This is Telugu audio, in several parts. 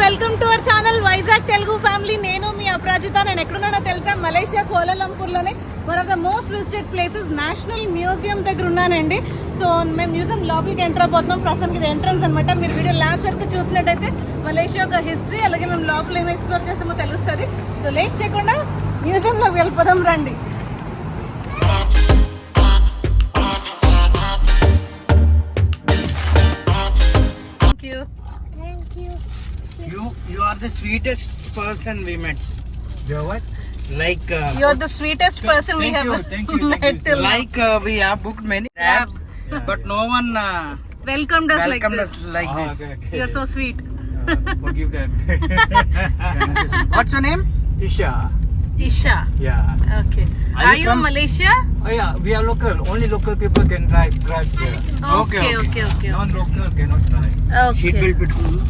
Welcome to our channel Vizag Telugu family. నేను మీ అపరాజిత. నేను ఎక్కడున్నానో తెలుసా? మలేషియా కోలాలంపూర్లోనే one of the most visited places national museum దగ్గర ఉన్నానండి. సో మేము మ్యూజియం లోపలికి ఎంటర్ అయిపోతున్నాం. ప్రస్తుతానికి ఇది ఎంట్రన్స్ అనమాట. మీరు వీడియో లాస్ట్ వరకు చూసినట్టయితే మలేషియా యొక్క హిస్టరీ అలాగే మేము లోపల ఏమి ఎక్స్ప్లోర్ చేసామో తెలుస్తుంది. సో లేట్ చేయకుండా మ్యూజియంలోకి వెళ్ళిపోదాం రండి. You are the sweetest person we met. You what? Like you are the sweetest person we have met till now. Like we have booked many cabs, but no one welcomed us like this. Okay. You are so sweet. Forgive that. What's your name? Isha. Yeah. Okay. Are you from Malaysia? Oh yeah, we are local. Only local people can drive here. Okay. Non-local cannot drive. Seat belt పెట్టుకోండి.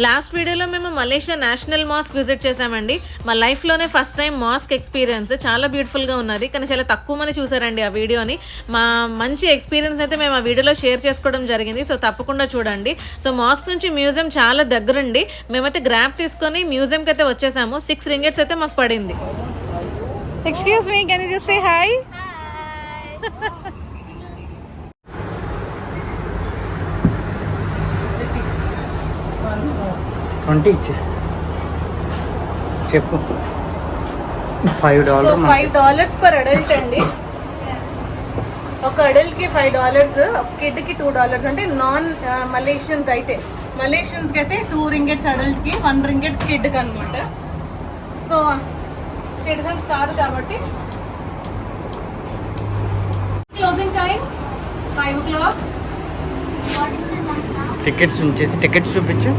లాస్ట్ వీడియోలో మేము మలేషియా నేషనల్ మాస్క్ విజిట్ చేసామండి. మా లైఫ్లోనే ఫస్ట్ టైం మాస్క్ ఎక్స్పీరియన్స్. చాలా బ్యూటిఫుల్గా ఉన్నది, కానీ చాలా తక్కువ మంది చూసారండి ఆ వీడియోని. మా మంచి ఎక్స్పీరియన్స్ అయితే మేము ఆ వీడియోలో షేర్ చేసుకోవడం జరిగింది. సో తప్పకుండా చూడండి. సో మాస్క్ నుంచి మ్యూజియం చాలా దగ్గరండి. మేమైతే గ్రాబ్ తీసుకొని మ్యూజియంకి అయితే వచ్చేసాము. 6 ringgits అయితే మాకు పడింది. Excuse me, can you just say hi? 20 ఇచ్చే చెప్పు. $5. $5 పర్ అడల్ట్ అండి. ఒక అడల్ట్ కి $5, ఒక కిడ్ కి $2. అంటే నాన్ మలేషియన్స్ అయితే, మలేషియన్స్ కి అయితే 2 ringgits అడల్ట్ కి, 1 ringgit కిడ్ కి అనమాట. సో సిటిజన్స్ కాదు కాబట్టి. Closing time 5 o'clock. టికెట్స్ ఉంచేసి టికెట్స్ చూపించు.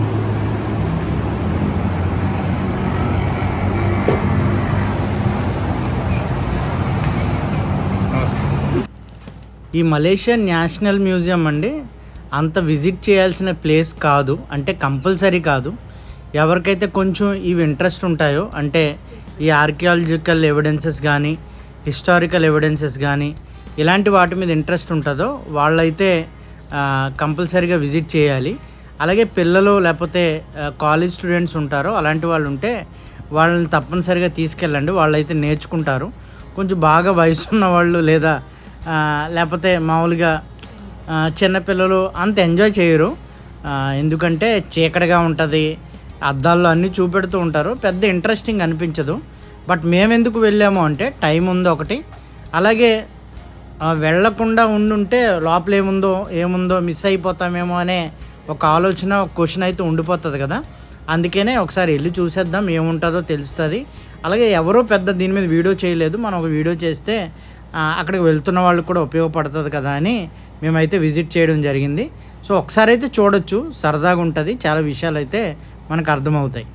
ఈ మలేషియా నేషనల్ మ్యూజియం అండి అంత విజిట్ చేయాల్సిన ప్లేస్ కాదు, అంటే కంపల్సరీ కాదు. ఎవరికైతే కొంచెం ఇవి ఇంట్రెస్ట్ ఉంటాయో, అంటే ఈ ఆర్కియాలజికల్ ఎవిడెన్సెస్ కానీ హిస్టారికల్ ఎవిడెన్సెస్ కానీ ఇలాంటి వాటి మీద ఇంట్రెస్ట్ ఉంటుందో వాళ్ళైతే కంపల్సరీగా విజిట్ చేయాలి. అలాగే పిల్లలు లేకపోతే కాలేజ్ స్టూడెంట్స్ ఉంటారో అలాంటి వాళ్ళు ఉంటే వాళ్ళని తప్పనిసరిగా తీసుకెళ్ళండి. వాళ్ళైతే నేర్చుకుంటారు. కొంచెం బాగా వయసు ఉన్న వాళ్ళు లేదా లేకపోతే మామూలుగా చిన్నపిల్లలు అంత ఎంజాయ్ చేయరు. ఎందుకంటే చీకటిగా ఉంటుంది, అద్దాల్లో అన్నీ చూపెడుతూ ఉంటారు, పెద్ద ఇంట్రెస్టింగ్ అనిపించదు. బట్ మేమెందుకు వెళ్ళాము అంటే టైం ఉంది ఒకటి, అలాగే వెళ్ళకుండా ఉండుంటే లోపల ఏముందో మిస్ అయిపోతామేమో అనే ఒక ఆలోచన, ఒక క్వశ్చన్ అయితే ఉండిపోతుంది కదా. అందుకనే ఒకసారి వెళ్ళి చూసేద్దాం, ఏముంటుందో తెలుస్తుంది. అలాగే ఎవరో పెద్ద దీని మీద వీడియో చేయలేదు, మనం ఒక వీడియో చేస్తే అక్కడికి వెళ్తున్న వాళ్ళకి కూడా ఉపయోగపడుతుంది కదా అని మేమైతే విజిట్ చేయడం జరిగింది. సో ఒకసారి అయితే చూడొచ్చు, సరదాగా ఉంటుంది, చాలా విషయాలు అయితే మనకు అర్థమవుతాయి.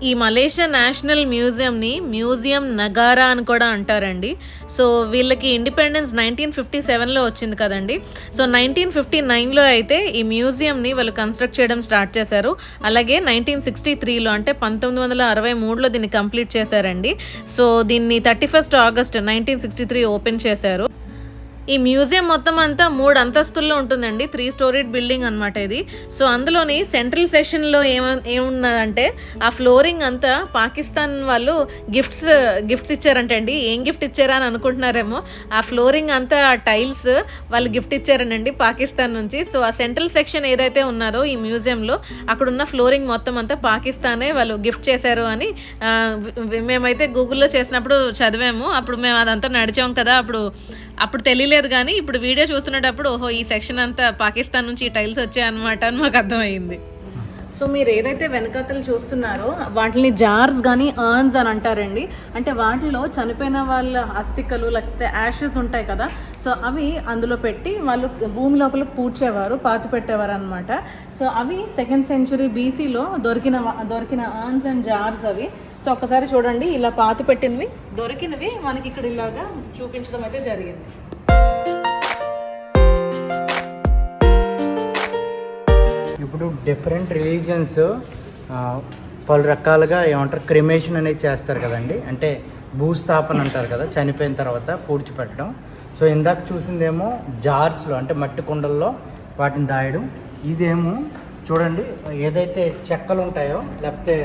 ఈ మలేషియా నేషనల్ మ్యూజియంని మ్యూజియం నగారా అని కూడా అంటారండి. సో వీళ్ళకి ఇండిపెండెన్స్ 1957లో వచ్చింది కదండి. సో 1959లో అయితే ఈ మ్యూజియంని వాళ్ళు కన్స్ట్రక్ట్ చేయడం స్టార్ట్ చేశారు. అలాగే 1963లో అంటే 1963లో దీన్ని కంప్లీట్ చేశారండి. సో దీన్ని 31 ఆగస్ట్ 1963 ఓపెన్ చేశారు. ఈ మ్యూజియం మొత్తం అంతా 3 అంతస్తుల్లో ఉంటుందండి. 3 storied బిల్డింగ్ అనమాట ఇది. సో అందులోని సెంట్రల్ సెషన్లో ఏమున్నదంటే ఆ ఫ్లోరింగ్ అంతా పాకిస్తాన్ వాళ్ళు గిఫ్ట్స్ ఇచ్చారంటే అండి. ఏం గిఫ్ట్ ఇచ్చారా అని అనుకుంటున్నారేమో. ఆ ఫ్లోరింగ్ అంతా టైల్స్ వాళ్ళు గిఫ్ట్ ఇచ్చారనండి పాకిస్తాన్ నుంచి. సో ఆ సెంట్రల్ సెక్షన్ ఏదైతే ఉన్నదో ఈ మ్యూజియంలో అక్కడున్న ఫ్లోరింగ్ మొత్తం అంతా పాకిస్తానే వాళ్ళు గిఫ్ట్ చేశారు అని మేమైతే గూగుల్లో చేసినప్పుడు చదివాము. అప్పుడు మేము అదంతా నడిచాం కదా, అప్పుడు తెలియలేదు. కానీ ఇప్పుడు వీడియో చూస్తున్నప్పుడు ఓహో ఈ సెక్షన్ అంతా పాకిస్తాన్ నుంచి ఈ టైల్స్ వచ్చాయన్నమాట అని మాకు అర్థమైంది. సో మీరు ఏదైతే వెనకాతలు చూస్తున్నారో వాటిని జార్స్ కానీ అర్న్స్ అని అంటారండి. అంటే వాటిలో చనిపోయిన వాళ్ళ అస్థికలు లేకపోతే యాషెస్ ఉంటాయి కదా, సో అవి అందులో పెట్టి వాళ్ళు భూమి లోపల పూడ్చేవారు, పాతి పెట్టేవారు అనమాట. సో అవి 2nd century BCలో దొరికిన అర్న్స్ అండ్ జార్స్ అవి. సో ఒక్కసారి చూడండి, ఇలా పాతి పెట్టినవి దొరికినవి మనకి ఇక్కడ ఇలాగా చూపించడం అయితే జరిగింది. ఇప్పుడు డిఫరెంట్ రిలీజియన్స్ పలు రకాలుగా ఏమంటారు క్రిమేషన్ అనేది చేస్తారు కదండి. అంటే భూస్థాపన అంటారు కదా, చనిపోయిన తర్వాత పూడ్చిపెట్టడం. సో ఇందాక చూసిందేమో జార్స్లో అంటే మట్టి కుండల్లో వాటిని దాయడం. ఇదేమో చూడండి, ఏదైతే చెక్కలు ఉంటాయో లేకపోతే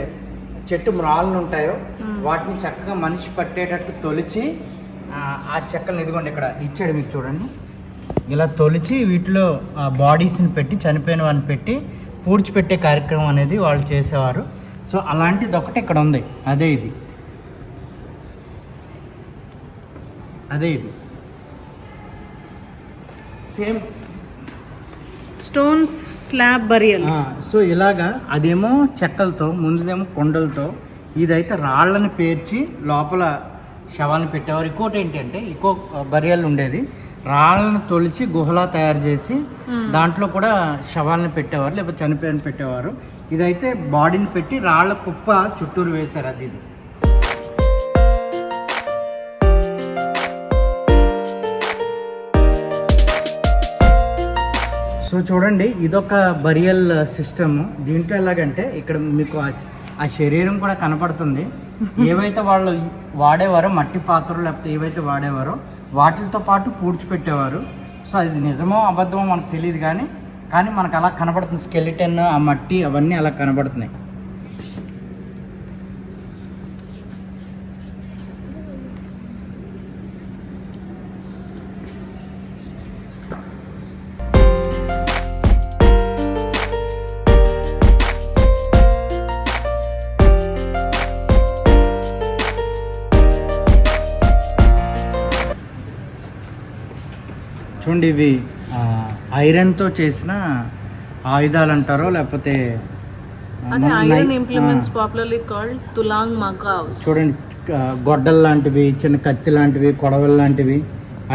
చెట్టు మ్రాళ్ళు ఉంటాయో వాటిని చక్కగా మనిషి పట్టేటట్టు తొలిచి ఆ చెక్కలను ఇదిగోండి ఇక్కడ ఇచ్చాడు మీకు చూడండి, ఇలా తొలిచి వీటిలో బాడీస్ని పెట్టి చనిపోయిన వాడిని పెట్టి పూడ్చిపెట్టే కార్యక్రమం అనేది వాళ్ళు చేసేవారు. సో అలాంటిది ఒకటి ఇక్కడ ఉంది, అదే ఇది same stones slab burials. So ఇలాగా అదేమో చెక్కలతో, ముందుదేమో కొండలతో, ఇదైతే రాళ్ళని పేర్చి లోపల శవాలను పెట్టేవారు. ఇంకోటి ఏంటంటే ఇంకో బరియల్ ఉండేది, రాళ్ళను తొలిచి గుహలా తయారు చేసి దాంట్లో కూడా శవాలను పెట్టేవారు లేకపోతే చనిపోయిన పెట్టేవారు. ఇదైతే బాడీని పెట్టి రాళ్ళ కుప్ప చుట్టూరు వేశారు. అది ఇది సో చూడండి, ఇదొక బరియల్ సిస్టమ్. దీంట్లో ఎలాగంటే ఇక్కడ మీకు ఆ శరీరం కూడా కనపడుతుంది. ఏవైతే వాళ్ళు వాడేవారో మట్టి పాత్రలు లేకపోతే ఏవైతే వాడేవారో వాటితో పాటు పూడ్చిపెట్టేవారు. సో అది నిజమో అబద్ధమో మనకు తెలియదు, కానీ మనకు అలా కనపడుతుంది. స్కెలిటన్, ఆ మట్టి అవన్నీ అలా కనపడుతున్నాయి. చూడండి, ఇవి ఐరన్తో చేసిన ఆయుధాలు అంటారో లేకపోతే iron implements popularly called Tulang Mawas. చూడండి, గొడ్డలు లాంటివి, చిన్న కత్తి లాంటివి, కొడవలు లాంటివి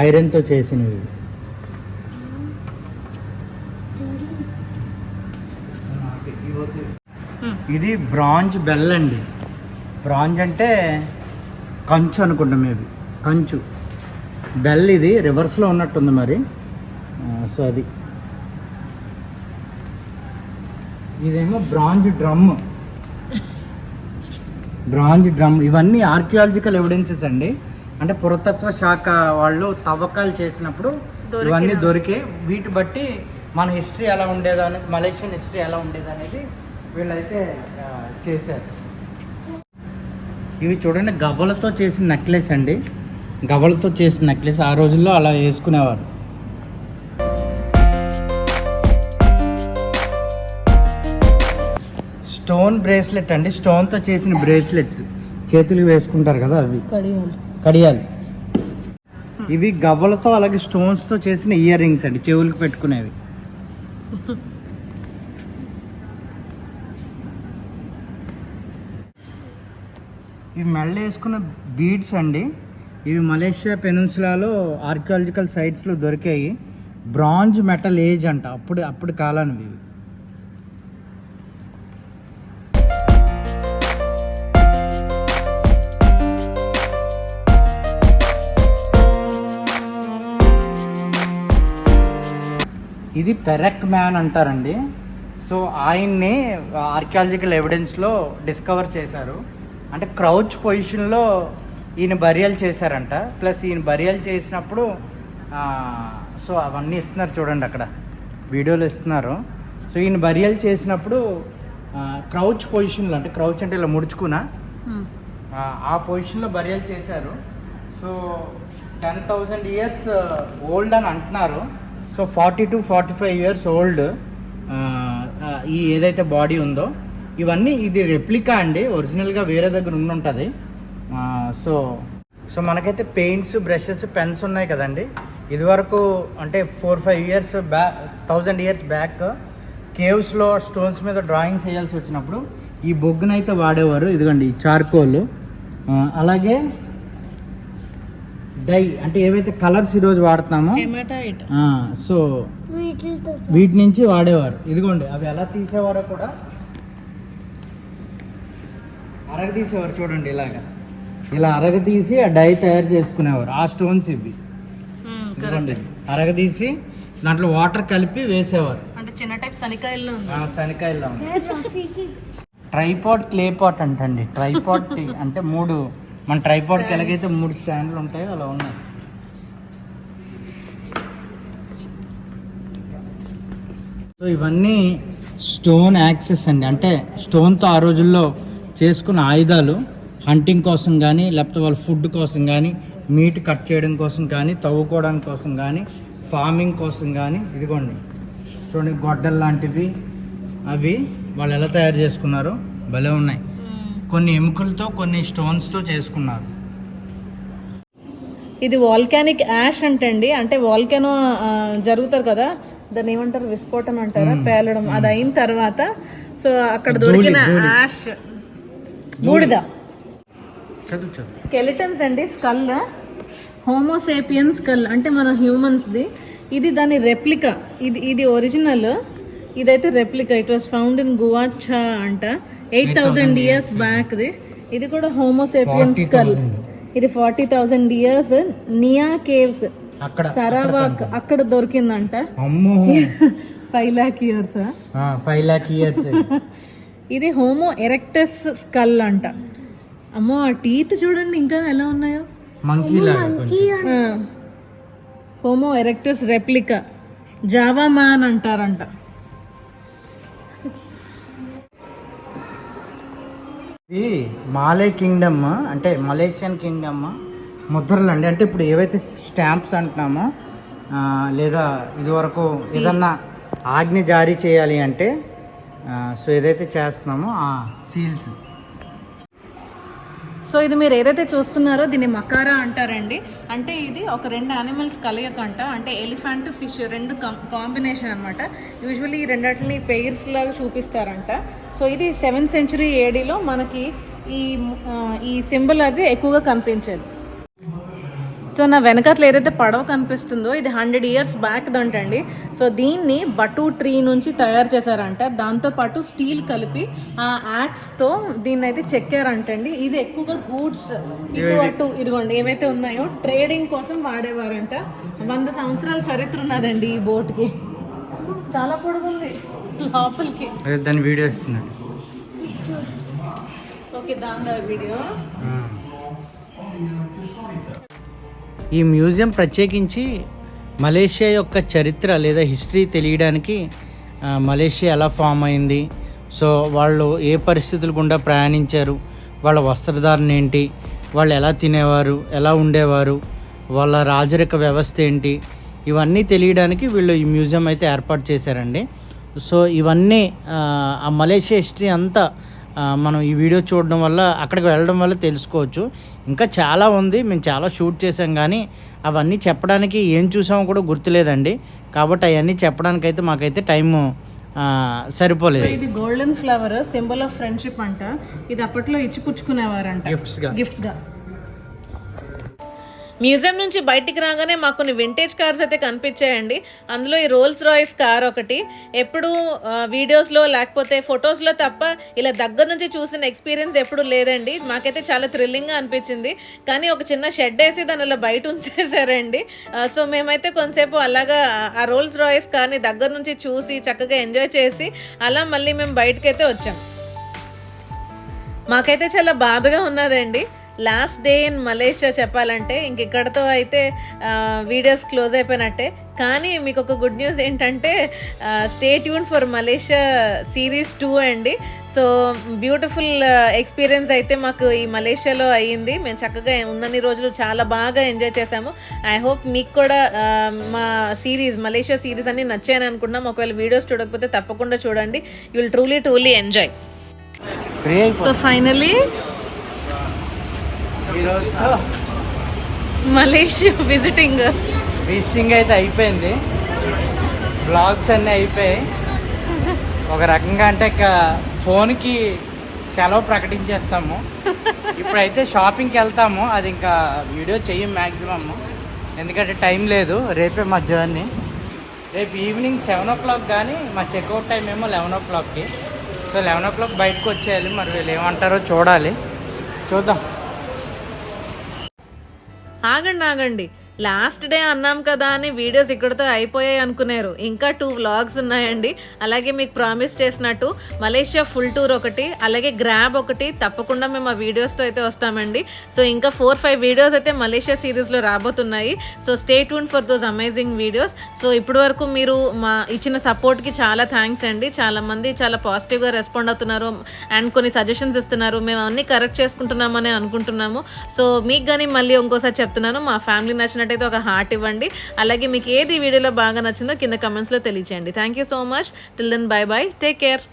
ఐరన్తో చేసినవి. ఇది బ్రాంజ్ బెల్ అండి. బ్రాంజ్ అంటే కంచు అనుకుంటాం, మేబీ కంచు. బెల్ ఇది రివర్స్లో ఉన్నట్టుంది మరి. సో అది ఇదేమో బ్రాంజ్ డ్రమ్. ఇవన్నీ ఆర్కియాలజికల్ ఎవిడెన్సెస్ అండి. అంటే పురాతత్వ శాఖ వాళ్ళు తవ్వకాలు చేసినప్పుడు ఇవన్నీ దొరికే. వీటి బట్టి మన హిస్టరీ ఎలా ఉండేదో అనేది, మలేషియన్ హిస్టరీ ఎలా ఉండేది అనేది వీళ్ళైతే చేశారు. ఇవి చూడండి, గవ్వలతో చేసిన నెక్లెస్ అండి. గవ్వలతో చేసిన నెక్లెస్ ఆ రోజుల్లో అలా వేసుకునేవారు. స్టోన్ బ్రేస్లెట్ అండి, స్టోన్తో చేసిన బ్రేస్లెట్స్ చేతులకు వేసుకుంటారు కదా, అవి కడియాలు. ఇవి గవ్వలతో అలాగే స్టోన్స్తో చేసిన ఇయర్ రింగ్స్ అండి, చెవులకు పెట్టుకునేవి. ఇవి మెళ్ళ వేసుకున్న బీడ్స్ అండి. ఇవి మలేషియా పెనిన్సులాలో ఆర్కియాలజికల్ సైట్స్లో దొరికాయి. బ్రాంజ్ మెటల్ ఏజ్ అంట, అప్పుడు కాలానివి ఇవి. ఇది పెరెక్ మ్యాన్ అంటారండి. సో ఆయన్ని ఆర్కియాలజికల్ ఎవిడెన్స్లో డిస్కవర్ చేశారు. అంటే క్రౌచ్ పొజిషన్లో ఈయన బరియల్ చేశారంట. ప్లస్ ఈయన బరియల్ చేసినప్పుడు సో అవన్నీ ఇస్తున్నారు చూడండి, అక్కడ వీడియోలో ఇస్తున్నారు. సో ఈయన బరియల్ చేసినప్పుడు క్రౌచ్ పొజిషన్లో, అంటే క్రౌచ్ అంటే ఇలా ముడుచుకున్నా ఆ పొజిషన్లో బరియల్ చేశారు. సో 10,000 years ఓల్డ్ అని అంటున్నారు. సో 40 to 45 years ఓల్డ్ ఈ ఏదైతే బాడీ ఉందో. ఇవన్నీ ఇది రెప్లికా అండి, ఒరిజినల్గా వేరే దగ్గర ఉంటుంది. సో మనకైతే పెయింట్స్, బ్రషెస్, పెన్స్ ఉన్నాయి కదండి. ఇదివరకు అంటే 4-5 years బ్యాక్, 1000 years బ్యాక్ కేవ్స్లో స్టోన్స్ మీద డ్రాయింగ్స్ వేయాల్సి వచ్చినప్పుడు ఈ బొగ్గునైతే వాడేవారు. ఇదిగోండి చార్కోల్, అలాగే డై అంటే ఏవైతే కలర్స్ ఈరోజు వాడుతున్నామో సో వీటి నుంచి వాడేవారు. ఇదిగోండి అవి ఎలా తీసేవారో కూడా అరగదీసేవారు చూడండి. ఇలా అరగదీసి ఆ డై తయారు చేసుకునేవారు. ఆ స్టోన్స్ ఇవి ఇదిగోండి అరగదీసి దాంట్లో వాటర్ కలిపి వేసేవారు. అంటే చిన్న టైప్ శనికాయల్లో ట్రైపాడ్, క్లే పాట్ అంటండి. ట్రైపాడ్ అంటే 3 మన ట్రైపాడ్కి ఎలాగైతే 3 స్టాండ్లు ఉంటాయో అలా ఉన్నాయి. సో ఇవన్నీ స్టోన్ యాక్సెస్ అండి, అంటే స్టోన్తో ఆ రోజుల్లో చేసుకున్న ఆయుధాలు. హంటింగ్ కోసం కానీ, లేకపోతే వాళ్ళ ఫుడ్ కోసం కానీ, మీట్ కట్ చేయడం కోసం కానీ, తవ్వుకోవడానికి కోసం కానీ, ఫార్మింగ్ కోసం కానీ. ఇదిగోండి చూడండి, గొడ్డలు లాంటివి అవి వాళ్ళు ఎలా తయారు చేసుకున్నారో భలే ఉన్నాయి. కొన్ని ఎముకలతో, కొన్ని స్టోన్స్తో చేసుకున్నారు. ఇది వాల్కానిక్ యాష్ అంటండి, అంటే వాల్కానో జరుగుతారు కదా, దాన్ని ఏమంటారు, విస్ఫోటనం అంటారా, పేలడం, అది అయిన తర్వాత సో అక్కడ దొరికిన యాష్, బూడిద. స్కెలిటన్స్ అండి, స్కల్, హోమోసేపియన్ స్కల్, అంటే మన హ్యూమన్స్ది. ఇది దాని రెప్లికా, ఇది ఒరిజినల్, ఇదైతే replica. It was found in Gua Cha అంట, 8,000 years బ్యాక్ది. ఇది కూడా హోమోసేపియన్ స్కల్. ఇది 40,000 years నియా కేవ్స్ సరావాక్ అక్కడ దొరికిందంట. 5 lakh years. 5 lakh years. ఇది హోమో ఎరెక్టస్ స్కల్ అంట. అమ్మో, ఆ టీత్ చూడండి ఇంకా ఎలా ఉన్నాయో, మంకీ లాగా. Homo erectus replica, Java man అంటారంట. ఇవి మాలే కింగ్డమ్, అంటే మలేషియన్ కింగ్డమ్ ముద్రలు అండి. అంటే ఇప్పుడు ఏవైతే స్టాంప్స్ అంటున్నామో, లేదా ఇదివరకు ఏదన్నా ఆజ్ఞ జారీ చేయాలి అంటే సో ఏదైతే చేస్తున్నామో ఆ సీల్స్. సో ఇది మీరు ఏదైతే చూస్తున్నారో దీన్ని మకారా అంటారండి. అంటే ఇది ఒక 2 యానిమల్స్ కలయికంట, అంటే ఎలిఫెంట్, ఫిష్ రెండు కాంబినేషన్ అనమాట. యూజువల్లీ ఈ రెండిటిని పెయిర్స్ లాగా చూపిస్తారంట. సో ఇది 7th century ADలో మనకి ఈ సింబల్ అది ఎక్కువగా కనిపించేది. సో నా వెనకాతలు ఏదైతే పడవ కనిపిస్తుందో ఇది 100 years బ్యాక్ దంటండి. సో దీన్ని బటూ ట్రీ నుంచి తయారు చేశారంట. దాంతోపాటు స్టీల్ కలిపి ఆ యాక్స్తో దీన్ని అయితే చెక్కారంటండి. ఇది ఎక్కువగా గూడ్స్ ఇటు అటు ఇదిగోండి ఏవైతే ఉన్నాయో ట్రేడింగ్ కోసం వాడేవారంట. 100 సంవత్సరాల చరిత్ర ఉన్నదండి ఈ బోట్కి. చాలా పొడుగుంది లోపలికి. దాని వీడియో ఇస్తున్నాడు. ఓకే, దాని వీడియో. ఈ మ్యూజియం ప్రత్యేకించి మలేషియా యొక్క చరిత్ర లేదా హిస్టరీ తెలియడానికి, మలేషియా ఎలా ఫామ్ అయింది, సో వాళ్ళు ఏ పరిస్థితులు గుండా ప్రయాణించారు, వాళ్ళ వస్త్రధారణ ఏంటి, వాళ్ళు ఎలా తినేవారు, ఎలా ఉండేవారు, వాళ్ళ రాజరిక వ్యవస్థ ఏంటి, ఇవన్నీ తెలియడానికి వీళ్ళు ఈ మ్యూజియం అయితే ఏర్పాటు చేశారండి. సో ఇవన్నీ ఆ మలేషియా హిస్టరీ అంతా మనం ఈ వీడియో చూడడం వల్ల, అక్కడికి వెళ్ళడం వల్ల తెలుసుకోవచ్చు. ఇంకా చాలా ఉంది, మేము చాలా షూట్ చేసాం, కానీ అవన్నీ చెప్పడానికి ఏం చూసామో కూడా గుర్తులేదండి. కాబట్టి అవన్నీ చెప్పడానికైతే మాకైతే టైము సరిపోలేదు. ఇది golden flower, symbol of friendship అంట. ఇది అప్పట్లో ఇచ్చిపుచ్చుకునేవారంట గిఫ్ట్స్గా. మ్యూజియం నుంచి బయటికి రాగానే మాకు కొన్ని వింటేజ్ కార్స్ అయితే కనిపించాయండి. అందులో ఈ రోల్స్ రాయిస్ కార్ ఒకటి. ఎప్పుడు వీడియోస్లో లేకపోతే ఫొటోస్లో తప్ప ఇలా దగ్గర నుంచి చూసిన ఎక్స్పీరియన్స్ ఎప్పుడు లేదండి. మాకైతే చాలా థ్రిల్లింగ్గా అనిపించింది. కానీ ఒక చిన్న షెడ్ వేసి దాని అలా బయట ఉంచేసారండి. సో మేమైతే కొంతసేపు అలాగా ఆ రోల్స్ రాయిస్ కార్ని దగ్గర నుంచి చూసి చక్కగా ఎంజాయ్ చేసి అలా మళ్ళీ మేము బయటకైతే వచ్చాం. మాకైతే చాలా బాధగా ఉన్నదండి. లాస్ట్ డే ఇన్ మలేషియా చెప్పాలంటే ఇక్కడతో అయితే వీడియోస్ క్లోజ్ అయిపోయినట్టే. కానీ మీకు ఒక గుడ్ న్యూస్ ఏంటంటే stay tune for Malaysia series 2 అండి. సో బ్యూటిఫుల్ ఎక్స్పీరియన్స్ అయితే మాకు ఈ మలేషియాలో అయ్యింది. మేము చక్కగా ఉన్నన్ని రోజులు చాలా బాగా ఎంజాయ్ చేసాము. ఐ హోప్ మీకు కూడా మా సిరీస్, మలేషియా సిరీస్ అన్ని నచ్చాయని అనుకుంటున్నాం. ఒకవేళ వీడియోస్ చూడకపోతే తప్పకుండా చూడండి. You will truly enjoy. So finally Malaysia visiting అయితే అయిపోయింది. బ్లాగ్స్ అన్నీ అయిపోయాయి. ఒక రకంగా అంటే ఫోన్కి సెలవు ప్రకటించేస్తాము. ఇప్పుడైతే షాపింగ్కి వెళ్తాము. అది ఇంకా వీడియో చెయ్యం మ్యాక్సిమమ్, ఎందుకంటే టైం లేదు. రేపే మా జర్నీ. రేపు ఈవినింగ్ 7 o'clock, కానీ మా చెక్అవుట్ టైం ఏమో 11 o'clockకి. సో 11 o'clock బయటకు వచ్చేయాలి. మరి వీళ్ళు ఏమంటారో చూడాలి, చూద్దాం. ఆగండి లాస్ట్ డే అన్నాం కదా అని వీడియోస్ ఇక్కడితో అయిపోయాయి అనుకున్నారు. ఇంకా 2 వ్లాగ్స్ ఉన్నాయండి. అలాగే మీకు ప్రామిస్ చేసినట్టు మలేషియా ఫుల్ టూర్ ఒకటి, అలాగే గ్రాబ్ ఒకటి తప్పకుండా మేము ఆ వీడియోస్తో అయితే వస్తామండి. సో ఇంకా 4-5 వీడియోస్ అయితే మలేషియా సిరీస్లో రాబోతున్నాయి. So stay tune for those amazing videos. So ఇప్పటి వరకు మీరు మా ఇచ్చిన సపోర్ట్కి చాలా థ్యాంక్స్ అండి. చాలామంది చాలా పాజిటివ్గా రెస్పాండ్ అవుతున్నారు అండ్ కొన్ని సజెషన్స్ ఇస్తున్నారు. మేము అన్నీ కరెక్ట్ చేసుకుంటున్నామని అనుకుంటున్నాము. సో మీకు కానీ మళ్ళీ ఇంకోసారి చెప్తున్నాను, మా ఫ్యామిలీ నచ్చినట్టయితే ఒక హార్ట్ ఇవ్వండి. అలాగే మీకు ఏది వీడియోలో బాగా నచ్చిందో కింద కమెంట్స్లో తెలియచేయండి. Thank you so much. Till then bye bye, take care.